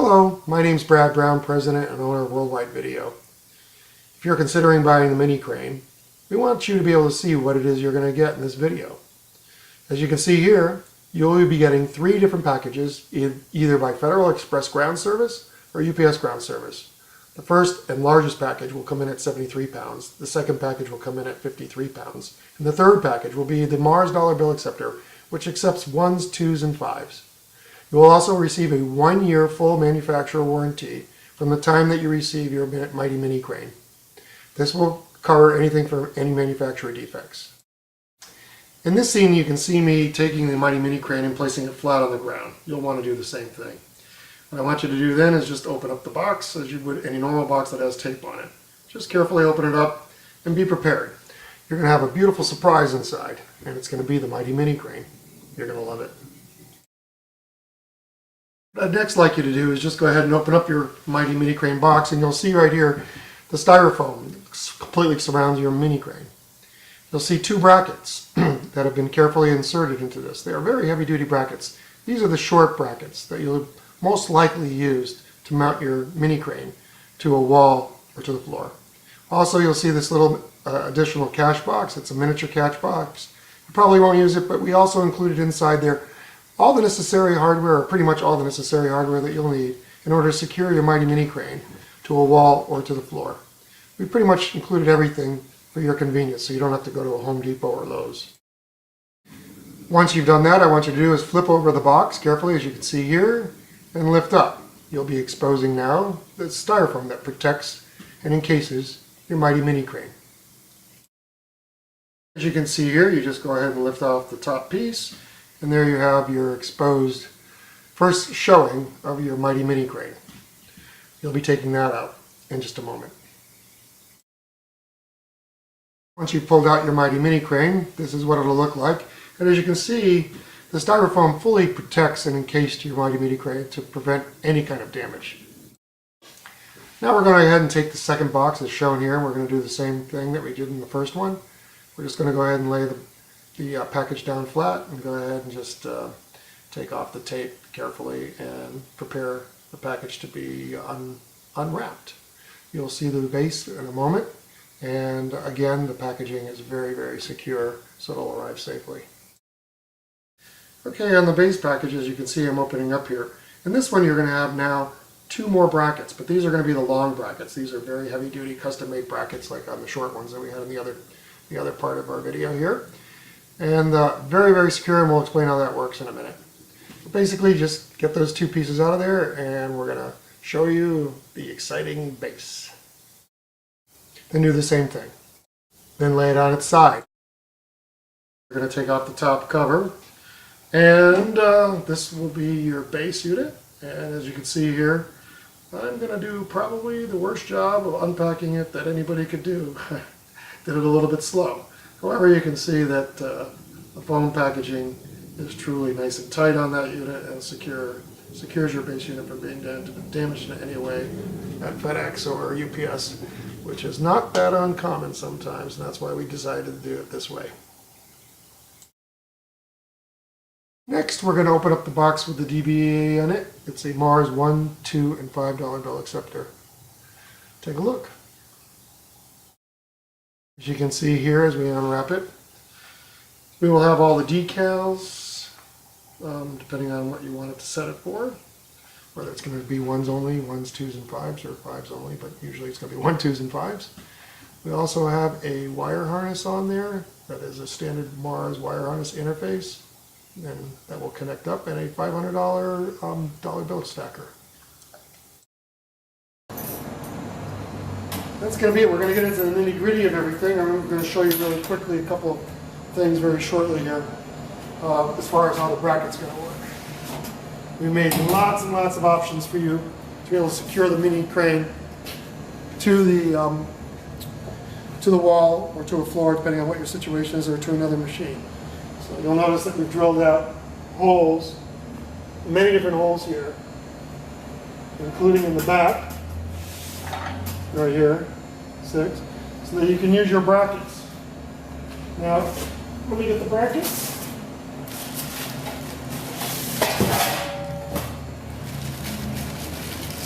Hello, my name's Brad Brown, President and owner of Worldwide Video. If you're considering buying the mini crane, we want you to be able to see what it is you're going to get in this video. As you can see here, you'll be getting 3 different packages, either by Federal Express Ground Service or UPS Ground Service. The first and largest package will come in at 73 pounds, the second package will come in at 53 pounds, and the third package will be the Mars Dollar Bill Acceptor, which accepts 1s, 2s, and 5s. You will also receive a 1-year full manufacturer warranty from the time that you receive your Mighty Mini crane. This will cover anything from any manufacturer defects. In this scene, you can see me taking the Mighty Mini crane and placing it flat on the ground. You'll want to do the same thing. What I want you to do then is just open up the box as you would any normal box that has tape on it. Just carefully open it up and be prepared. You're going to have a beautiful surprise inside, and it's going to be the Mighty Mini crane. You're going to love it. What I'd next like you to do is just go ahead and open up your Mighty Mini crane box, and you'll see right here the styrofoam completely surrounds your mini crane. You'll see 2 brackets that have been carefully inserted into this. They are very heavy duty brackets. These are the short brackets that you'll most likely use to mount your mini crane to a wall or to the floor. Also, you'll see this little additional catch box. It's a miniature catch box. You probably won't use it, but we also included inside there all the necessary hardware, or pretty much all the necessary hardware that you'll need in order to secure your Mighty Mini crane to a wall or to the floor. We pretty much included everything for your convenience, so you don't have to go to a Home Depot or Lowe's. Once you've done that, I want you to do is flip over the box carefully, as you can see here, and lift up. You'll be exposing now the styrofoam that protects and encases your Mighty Mini crane. As you can see here, you just go ahead and lift off the top piece, and there you have your exposed first showing of your Mighty Mini crane. You'll be taking that out in just a moment. Once you've pulled out your Mighty Mini crane, this is what it'll look like. And as you can see, the styrofoam fully protects and encased your Mighty Mini crane to prevent any kind of damage. Now we're going to go ahead and take the second box as shown here, and we're going to do the same thing that we did in the first one. We're just going to go ahead and lay the package down flat and go ahead and just take off the tape carefully and prepare the package to be unwrapped. You'll see the base in a moment, and again the packaging is very, very secure, so it'll arrive safely. Okay, on the base package, as you can see, I'm opening up here. In this one you're going to have now 2 more brackets, but these are going to be the long brackets. These are very heavy duty custom made brackets like on the short ones that we had in the other part of our video here. And very, very secure, and we'll explain how that works in a minute. But basically, just get those 2 pieces out of there, and we're going to show you the exciting base. Then do the same thing. Then lay it on its side. We're going to take off the top cover, and this will be your base unit. And as you can see here, I'm going to do probably the worst job of unpacking it that anybody could do. Did it a little bit slow. However, you can see that the foam packaging is truly nice and tight on that unit and secures your base unit from being damaged in any way at FedEx or UPS, which is not that uncommon sometimes, and that's why we decided to do it this way. Next, we're going to open up the box with the DBA in it. It's a Mars $1, $2, and $5 bill acceptor. Take a look. As you can see here, as we unwrap it, we will have all the decals, depending on what you want it to set it for. Whether it's going to be 1s only, 1s, 2s, and 5s, or 5s only, but usually it's going to be 1s, 2s, and 5s. We also have a wire harness on there that is a standard Mars wire harness interface, and that will connect up, and a $500 dollar bill stacker. That's going to be it. We're going to get into the nitty-gritty of everything. I'm going to show you really quickly a couple of things very shortly here as far as how the bracket's going to work. We made lots and lots of options for you to be able to secure the mini crane to the wall or to a floor, depending on what your situation is, or to another machine. So you'll notice that we've drilled out holes, many different holes here, including in the back. Right here, 6, so that you can use your brackets. Now, let me get the brackets.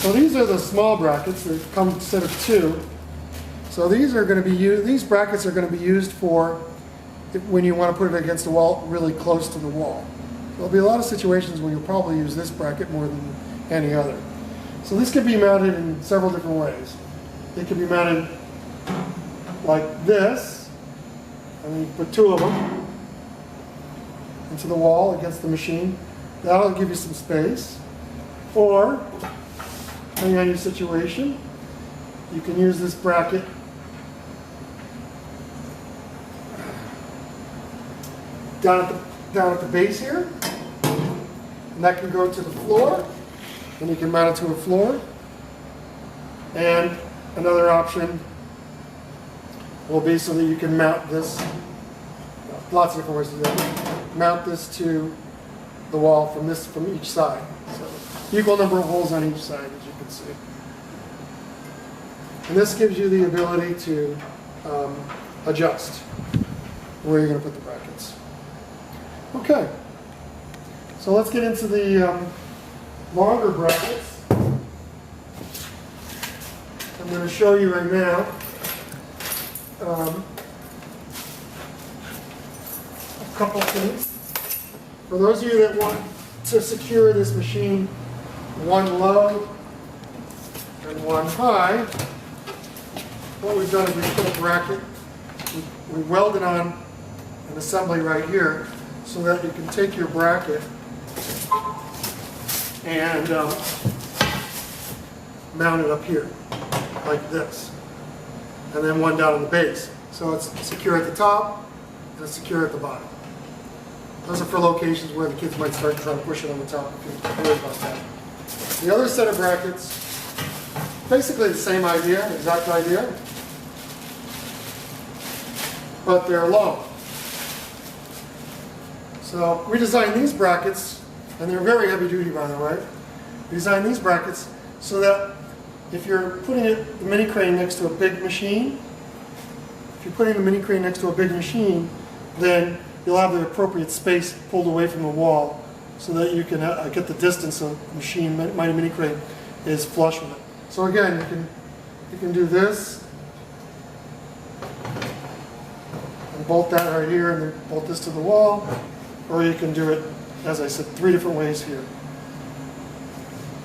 So these are the small brackets that come instead of two. So these are going to be used, these brackets are going to be used for when you want to put it against the wall, really close to the wall. There'll be a lot of situations where you'll probably use this bracket more than any other. So this could be mounted in several different ways. It could be mounted like this, and you put two of them into the wall against the machine. That'll give you some space. Or, depending on your situation, you can use this bracket down at the base here, and that can go to the floor, and you can mount it to a floor. And another option will be so that you can mount this, lots of different ways to do that. Mount this to the wall from each side. So equal number of holes on each side, as you can see. And this gives you the ability to adjust where you're going to put the brackets. Okay, so let's get into the longer brackets. I'm going to show you right now a couple things. For those of you that want to secure this machine one low and one high, what we've done is we put a bracket, we welded on an assembly right here so that you can take your bracket and mount it up here like this, and then one down on the base. So it's secure at the top and it's secure at the bottom. Those are for locations where the kids might start trying to push it on the top if you're worried about that. The other set of brackets, basically the same idea, exact idea, but they're long. So we designed these brackets, and they're very heavy duty, by the way. We designed these brackets so that if you're putting the mini crane next to a big machine, then you'll have the appropriate space pulled away from the wall so that you can get the distance of the machine, mini crane, is flush with it. So again, you can do this, and bolt that right here, and then bolt this to the wall, or you can do it, as I said, 3 different ways here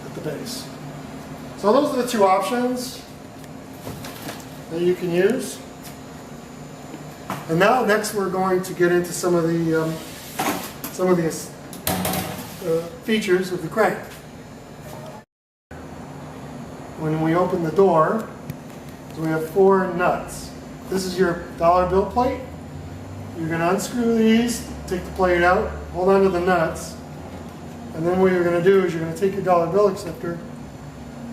at the base. So those are the two options that you can use. And now, next, we're going to get into some of the features of the crane. When we open the door, so we have 4 nuts. This is your dollar bill plate. You're going to unscrew these, take the plate out, hold on to the nuts, and then what you're going to do is you're going to take your dollar bill acceptor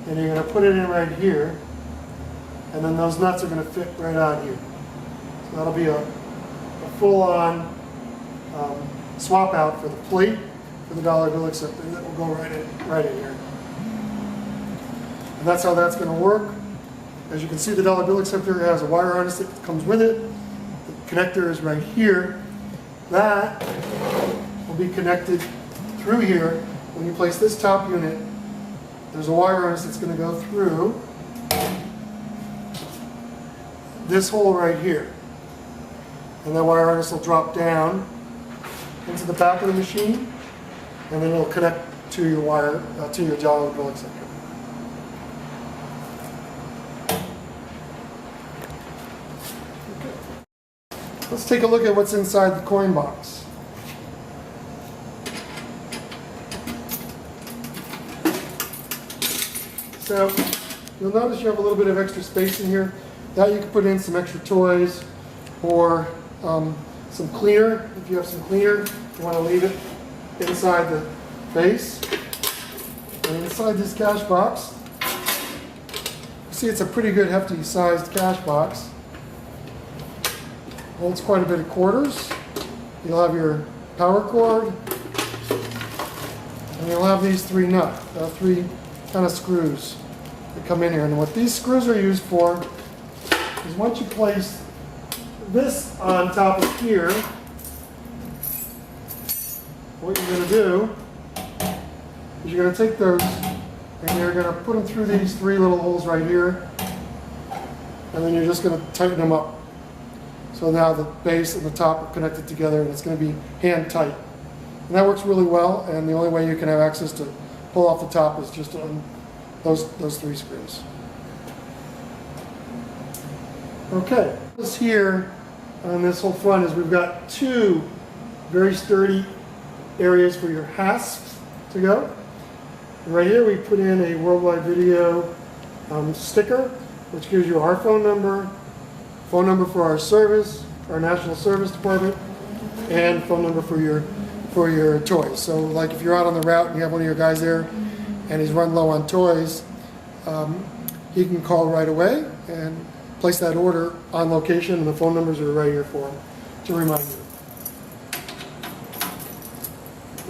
and you're going to put it in right here, and then those nuts are going to fit right on here. So that'll be a full-on swap out for the plate for the dollar bill acceptor that will go right in here. And that's how that's going to work. As you can see, the dollar bill acceptor has a wire harness that comes with it. The connector is right here. That will be connected through here. When you place this top unit, there's a wire harness that's going to go through this hole right here. And that wire harness will drop down into the back of the machine, and then it'll connect to your to your dollar bill acceptor. Let's take a look at what's inside the coin box. So you'll notice you have a little bit of extra space in here. That you can put in some extra toys or some cleaner. If you have some cleaner, you want to leave it inside the base. And inside this cash box, you see it's a pretty good hefty sized cash box. Holds quite a bit of quarters. You'll have your power cord, and you'll have these 3 three kind of screws that come in here. And what these screws are used for is once you place this on top of here, what you're going to do is you're going to take those And you're going to put them through these 3 little holes right here. And then you're just going to tighten them up. So now the base and the top are connected together, and it's going to be hand tight. And that works really well, and the only way you can have access to pull off the top is just on those 3 screws. Okay, this here on this whole front is we've got 2 very sturdy areas for your hasps to go. And right here we put in a Worldwide Video sticker, which gives you our phone number for our service, our National Service Department, and phone number for your toys. So like if you're out on the route and you have one of your guys there and he's run low on toys, he can call right away and place that order on location, and the phone numbers are right here for him to remind you.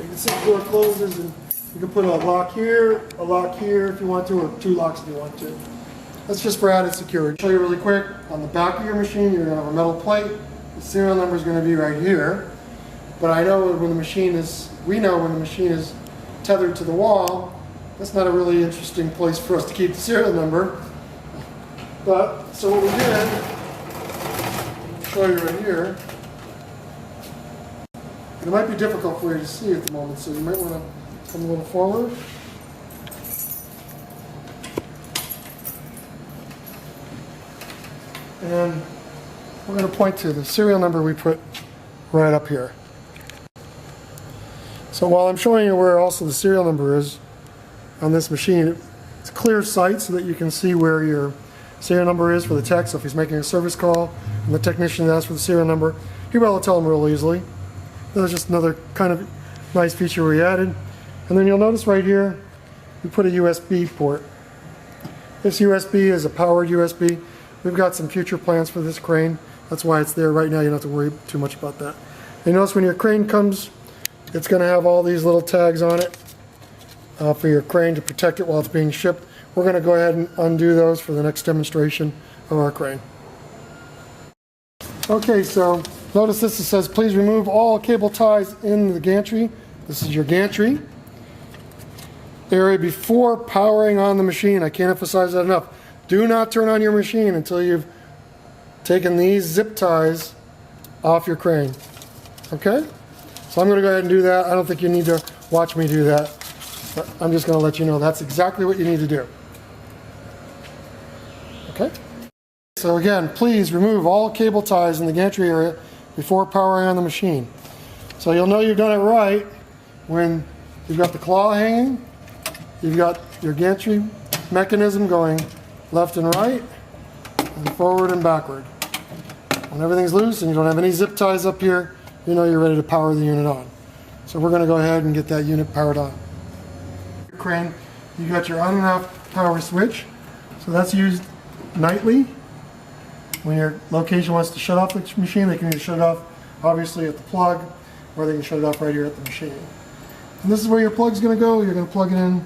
You can see the door closes, and you can put a lock here if you want to, or 2 locks if you want to. That's just for added security. I'll show you really quick. On the back of your machine, you're going to have a metal plate. The serial number is going to be right here. But I know when the machine is, we know when the machine is tethered to the wall, that's not a really interesting place for us to keep the serial number. But, so what we did, I'll show you right here. It might be difficult for you to see at the moment, so you might want to come a little forward. And we're going to point to the serial number we put right up here. So while I'm showing you where also the serial number is on this machine, it's clear sight so that you can see where your serial number is for the tech. So if he's making a service call and the technician asks for the serial number, he'll be able to tell him real easily. That's just another kind of nice feature we added. And then you'll notice right here, we put a USB port. This USB is a powered USB. We've got some future plans for this crane. That's why it's there right now. You don't have to worry too much about that. You notice when your crane comes, it's going to have all these little tags on it for your crane to protect it while it's being shipped. We're going to go ahead and undo those for the next demonstration of our crane. Okay, so notice this, it says please remove all cable ties in the gantry. This is your gantry area before powering on the machine. I can't emphasize that enough. Do not turn on your machine until you've taken these zip ties off your crane. Okay? So I'm going to go ahead and do that. I don't think you need to watch me do that, but I'm just going to let you know that's exactly what you need to do. Okay? So again, please remove all cable ties in the gantry area before powering on the machine. So you'll know you've done it right when you've got the claw hanging, you've got your gantry mechanism going left and right, and forward and backward. When everything's loose and you don't have any zip ties up here, you know you're ready to power the unit on. So we're going to go ahead and get that unit powered on. Your crane, you got your on and off power switch. So that's used nightly. When your location wants to shut off the machine, they can either shut it off obviously at the plug, or they can shut it off right here at the machine. And this is where your plug's going to go. You're going to plug it in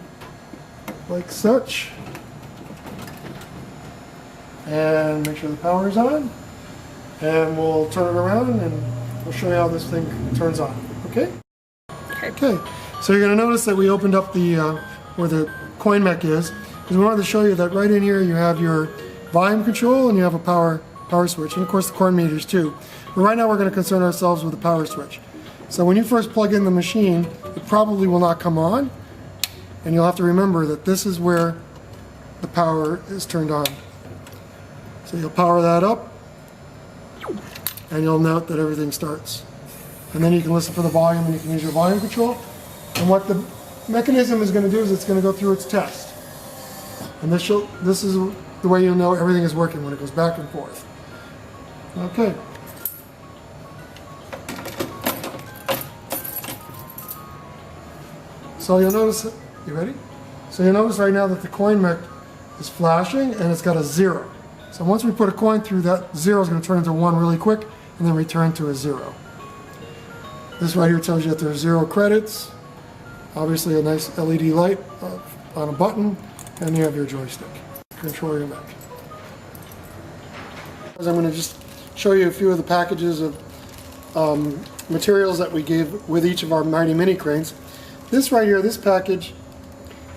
like such. And make sure the power is on. And we'll turn it around and we'll show you how this thing turns on. Okay? Okay. So you're going to notice that we opened up the where the coin mech is, because we wanted to show you that right in here you have your volume control and you have a power switch, and of course the corn meters too. But right now we're going to concern ourselves with the power switch. So when you first plug in the machine, it probably will not come on, and you'll have to remember that this is where the power is turned on. So you'll power that up, and you'll note that everything starts. And then you can listen for the volume, and you can use your volume control. And what the mechanism is going to do is it's going to go through its test. And this is the way you'll know everything is working, when it goes back and forth. Okay. So you'll notice, you ready? So you'll notice right now that the coin mech is flashing and it's got a 0. So once we put a coin through, that 0 is going to turn into 1 really quick and then return to a 0. This right here tells you that there's 0 credits. Obviously a nice LED light on a button, and you have your joystick. Control your mech. I'm going to just show you a few of the packages of materials that we gave with each of our Mighty Mini cranes. This right here, this package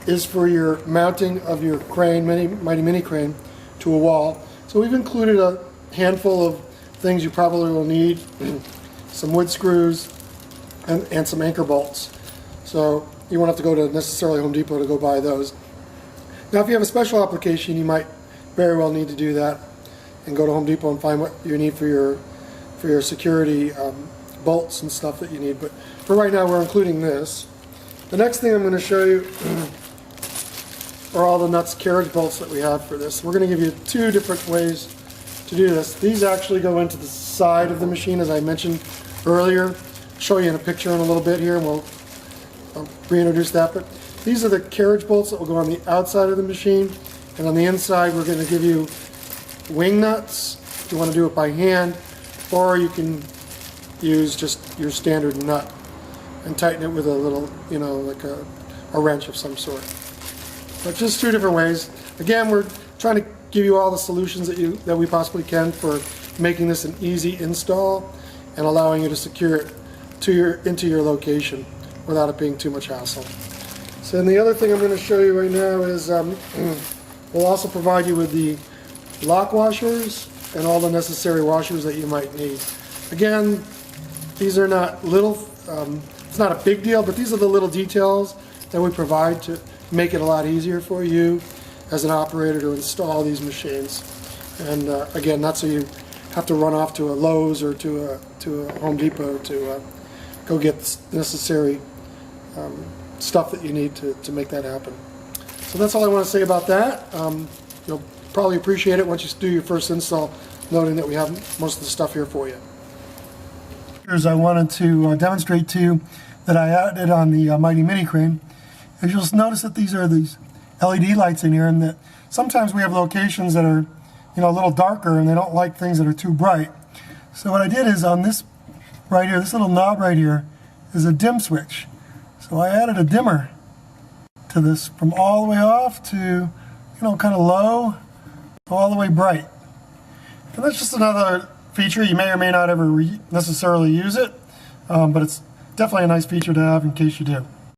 is for your mounting of your crane, Mighty Mini crane, to a wall. So we've included a handful of things you probably will need. Some wood screws and some anchor bolts. So you won't have to go to necessarily Home Depot to go buy those. Now if you have a special application, you might very well need to do that and go to Home Depot and find what you need for your security bolts and stuff that you need. But for right now, we're including this. The next thing I'm going to show you are all the nuts carriage bolts that we have for this. We're going to give you two different ways to do this. These actually go into the side of the machine, as I mentioned earlier. I'll show you in a picture in a little bit here, and we'll reintroduce that. But these are the carriage bolts that will go on the outside of the machine, and on the inside we're going to give you wing nuts if you want to do it by hand, or you can use just your standard nut and tighten it with a little, you know, like a wrench of some sort. But just two different ways. Again, we're trying to give you all the solutions that we possibly can for making this an easy install and allowing you to secure it into your location without it being too much hassle. So then the other thing I'm going to show you right now is we'll also provide you with the lock washers and all the necessary washers that you might need. Again, these are not little, it's not a big deal, but these are the little details that we provide to make it a lot easier for you as an operator to install these machines. And again, not so you have to run off to a Lowe's or to a Home Depot to go get the necessary stuff that you need to make that happen. So that's all I want to say about that. You'll probably appreciate it once you do your first install, noting that we have most of the stuff here for you. I wanted to demonstrate to you that I added on the Mighty Mini crane. As you'll notice that these are these LED lights in here, and that sometimes we have locations that are, you know, a little darker and they don't like things that are too bright. So what I did is on this right here, this little knob right here is a dim switch. So I added a dimmer to this from all the way off to, you know, kind of low, all the way bright. And that's just another feature. You may or may not ever necessarily use it, but it's definitely a nice feature to have in case you do.